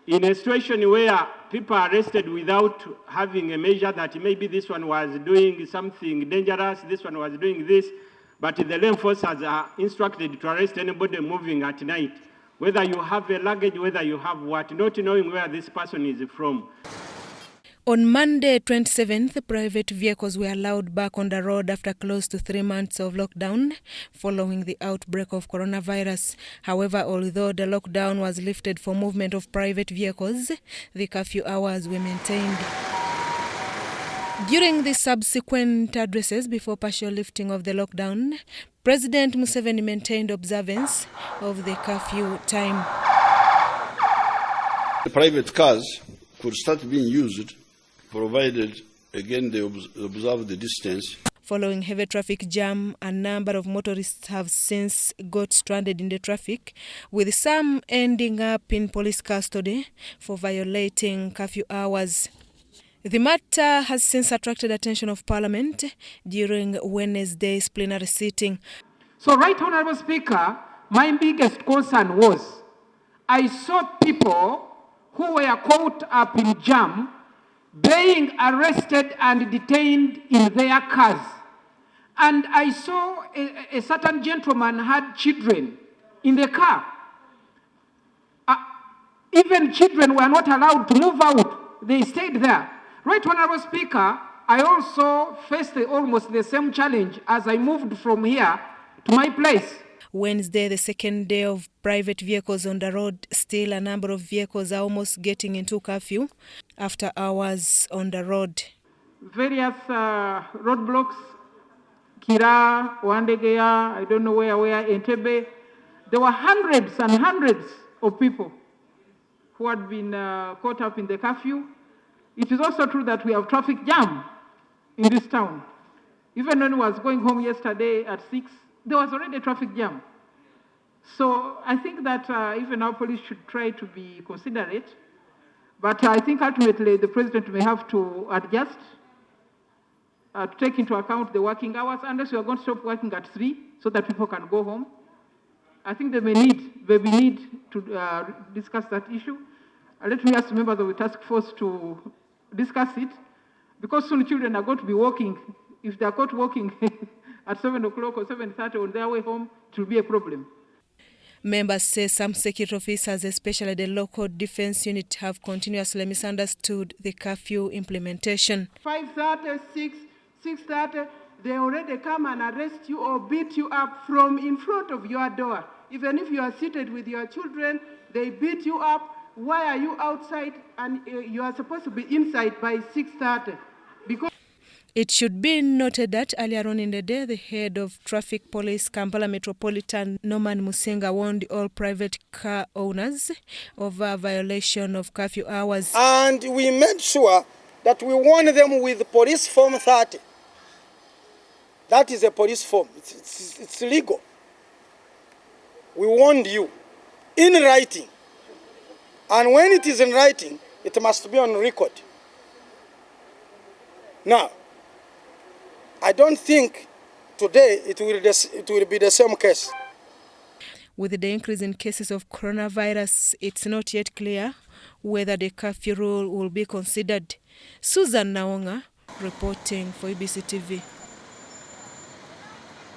In a situation where people are arrested without having a measure that maybe this one was doing something dangerous, this one was doing this, but the law enforcers are instructed to arrest anybody moving at night, whether you have a luggage, whether you have what, not knowing where this person is from. On Monday, 27th, private vehicles were allowed back on the road after close to 3 months of lockdown following the outbreak of coronavirus. However, although the lockdown was lifted for movement of private vehicles, the curfew hours were maintained. During the subsequent addresses before partial lifting of the lockdown, President Museveni maintained observance of the curfew time. The private cars could start being used provided, again, they observe the distance. Following heavy traffic jam, a number of motorists have since got stranded in the traffic, with some ending up in police custody for violating curfew hours. The matter has since attracted attention of Parliament during Wednesday's plenary sitting. So, Right Honourable Speaker, my biggest concern was I saw people who were caught up in jam being arrested and detained in their cars. And I saw a certain gentleman had children in the car. Even children were not allowed to move out. They stayed there. Right Honourable Speaker, I also faced almost the same challenge as I moved from here to my place. Wednesday, the second day of private vehicles on the road, still a number of vehicles are almost getting into curfew after hours on the road. Various roadblocks, Kira, Wandegea, I don't know where, Entebbe. There were hundreds and hundreds of people who had been caught up in the curfew. It is also true that we have traffic jam in this town. Even when I was going home yesterday at 6, there was already a traffic jam. So I think that even our police should try to be considerate. But I think ultimately the president may have to adjust to take into account the working hours, unless we are going to stop working at 3 so that people can go home. I think they may need to discuss that issue. Let me ask members of the task force to discuss it, because soon children are going to be walking. If they are caught walking at 7 o'clock or 7:30 on their way home, it will be a problem. Members say some security officers, especially the local defense unit, have continuously misunderstood the curfew implementation. 5:30, 6:30, they already come and arrest you or beat you up from in front of your door. Even if you are seated with your children, they beat you up. Why are you outside and you are supposed to be inside by 6:30? Because it should be noted that earlier on in the day, the head of Traffic Police Kampala Metropolitan, Norman Musinga, warned all private car owners of a violation of curfew hours. And we made sure that we warn them with Police Form 30. That is a police form. It's legal. We warned you in writing. And when it is in writing, it must be on record. Now, I don't think today it will be the same case. With the increase in cases of coronavirus, it's not yet clear whether the curfew rule will be considered. Susan Naonga reporting for EBC TV.